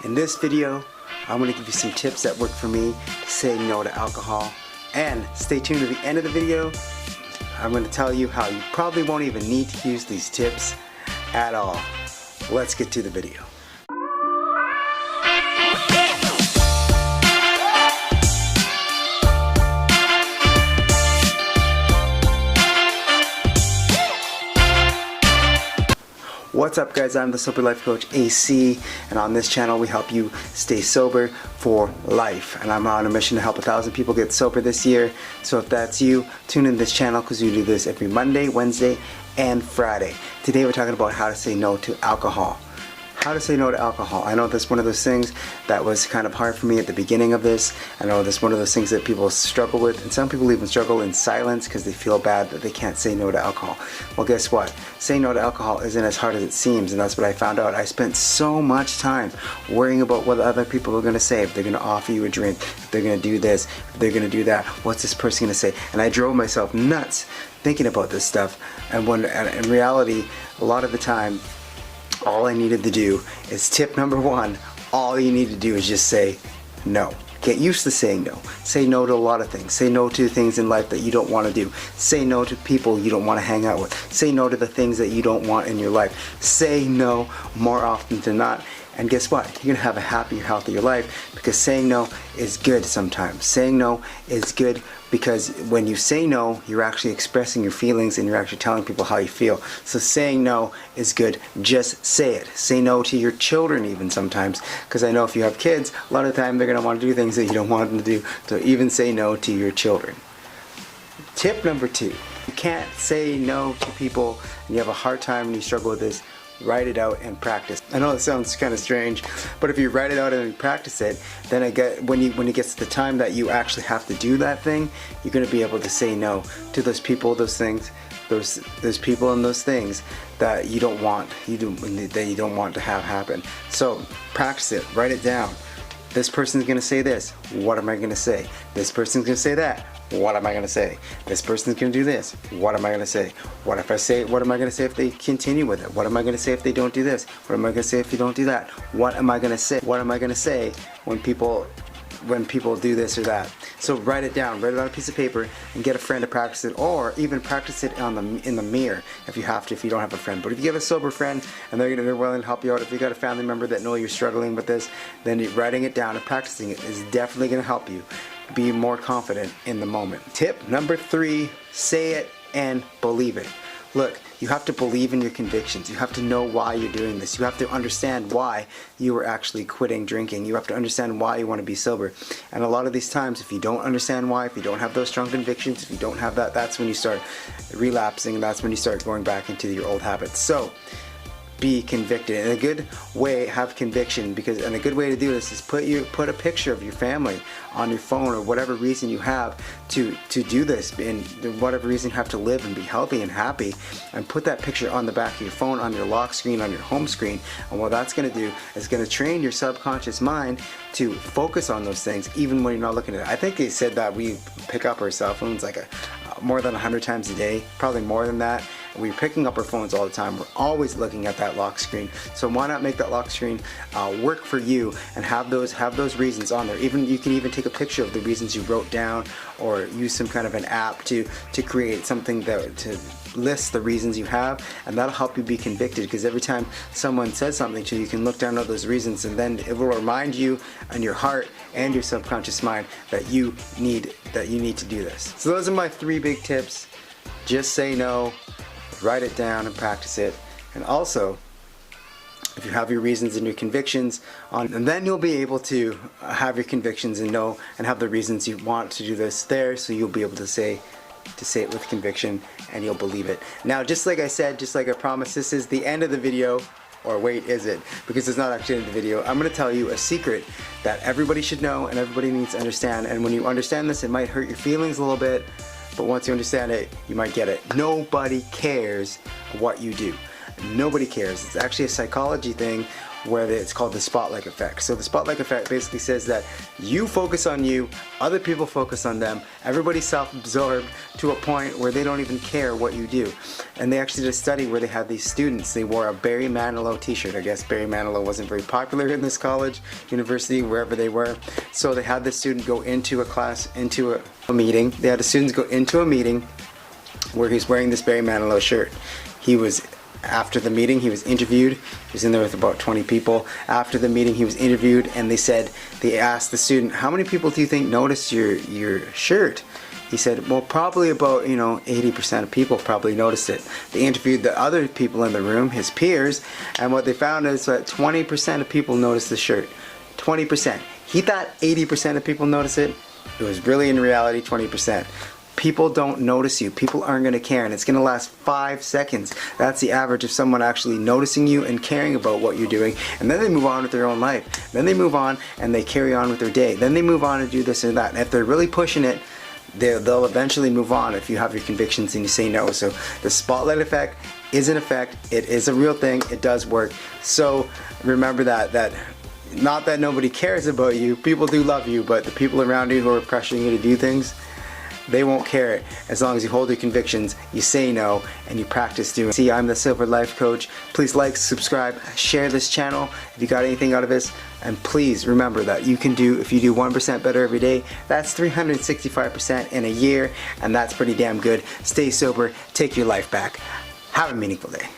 In this video, I'm going to give you some tips that work for me to say no to alcohol. And stay tuned to the end of the video. I'm going to tell you how you probably won't even need to use these tips at all. Let's get to the video. What's up guys, I'm the Sober Life Coach AC, and on this channel we help you stay sober for life. And I'm on a mission to help 1,000 people get sober this year. So if that's you, tune in this channel because we do this every Monday, Wednesday, and Friday. Today we're talking about how to say no to alcohol. How to say no to alcohol. I know that's one of those things that was kind of hard for me at the beginning of this. I know that's one of those things that people struggle with, and some people even struggle in silence because they feel bad that they can't say no to alcohol. Well, guess what? Saying no to alcohol isn't as hard as it seems, and that's what I found out. I spent so much time worrying about what other people are going to say, if they're going to offer you a drink, if they're going to do this, if they're going to do that, what's this person going to say? And I drove myself nuts thinking about this stuff, and when in reality, a lot of the time, all I needed to do is tip number one. All you need to do is just say no. Get used to saying no. Say no to a lot of things. Say no to things in life that you don't want to do. Say no to people you don't want to hang out with. Say no to the things that you don't want in your life. Say no more often than not. And guess what? You're going to have a happier, healthier life, because saying no is good sometimes. Saying no is good because when you say no, you're actually expressing your feelings and you're actually telling people how you feel. So saying no is good. Just say it. Say no to your children even sometimes, because I know if you have kids, a lot of the time they're going to want to do things that you don't want them to do. So even say no to your children. Tip number two. You can't say no to people and you have a hard time and you struggle with this. Write it out and practice. I know it sounds kind of strange, but if you write it out and you practice it, then when it gets to the time that you actually have to do that thing, you're going to be able to say no to those people, those things, those people and those things that you don't want, that you don't want to have happen. So practice it. Write it down. This person's going to say this. What am I going to say? This person's going to say that. What am I going to say? This person's going to do this. What am I going to say? What if I say? What am I going to say if they continue with it? What am I going to say if they don't do this? What am I going to say if you don't do that? What am I going to say? What am I going to say when people do this or that? So write it down. Write it on a piece of paper and get a friend to practice it, or even practice it in the mirror if you have to, if you don't have a friend. But if you have a sober friend and they're willing to help you out, if you got a family member that know you're struggling with this, then writing it down and practicing it is definitely going to help you be more confident in the moment. Tip number three, say it and believe it. Look, you have to believe in your convictions. You have to know why you're doing this. You have to understand why you are actually quitting drinking. You have to understand why you want to be sober. And a lot of these times, if you don't understand why, if you don't have those strong convictions, if you don't have that, that's when you start relapsing, and that's when you start going back into your old habits. So be convicted. In a good way, have conviction, and a good way to do this is put a picture of your family on your phone, or whatever reason you have to do this, and whatever reason you have to live and be healthy and happy, and put that picture on the back of your phone, on your lock screen, on your home screen. And what that's going to do is going to train your subconscious mind to focus on those things even when you're not looking at it. I think they said that we pick up our cell phones like more than 100 times a day, probably more than that. We're picking up our phones all the time. We're always looking at that lock screen. So why not make that lock screen work for you and have those reasons on there. You can even take a picture of the reasons you wrote down, or use some kind of an app to create something to list the reasons you have, and that'll help you be convicted, because every time someone says something to you, you can look down at those reasons, and then it will remind you and your heart and your subconscious mind that you need to do this. So those are my three big tips. Just say no, write it down and practice it, and also if you have your reasons and your convictions and then you'll be able to have your convictions and know and have the reasons you want to do this there, so you'll be able to say it with conviction, and you'll believe it. Now, just like I said, just like I promised, this is the end of the video. Or wait, is it? Because it's not actually in the video. I'm going to tell you a secret that everybody should know and everybody needs to understand. And when you understand this, it might hurt your feelings a little bit, but once you understand it, you might get it. Nobody cares what you do. Nobody cares. It's actually a psychology thing where it's called the spotlight effect. So the spotlight effect basically says that you focus on you, other people focus on them, everybody's self-absorbed to a point where they don't even care what you do. And they actually did a study where they had these students, they wore a Barry Manilow t-shirt. I guess Barry Manilow wasn't very popular in this college, university, wherever they were. So they had the student go into a class, into a meeting. They had the students go into a meeting where he's wearing this Barry Manilow shirt. After the meeting, he was interviewed. He was in there with about 20 people. After the meeting, he was interviewed, and they asked the student, how many people do you think noticed your shirt? He said, well, probably about 80% of people probably noticed it. They interviewed the other people in the room, his peers, and what they found is that 20% of people noticed the shirt. 20%. He thought 80% of people noticed it. It was really, in reality, 20%. People don't notice you. People aren't going to care, and it's going to last 5 seconds. That's the average of someone actually noticing you and caring about what you're doing, and then they move on with their own life. Then they move on and they carry on with their day. Then they move on and do this and that. And if they're really pushing it, they'll eventually move on if you have your convictions and you say no. So the spotlight effect is an effect. It is a real thing. It does work. So remember that not that nobody cares about you. People do love you, but the people around you who are pressuring you to do things, they won't care as long as you hold your convictions, you say no, and you practice doing. See, I'm the Sober Life Coach. Please like, subscribe, share this channel if you got anything out of this, and please remember that you can do, if you do 1% better every day, that's 365% in a year, and that's pretty damn good. Stay sober, take your life back. Have a meaningful day.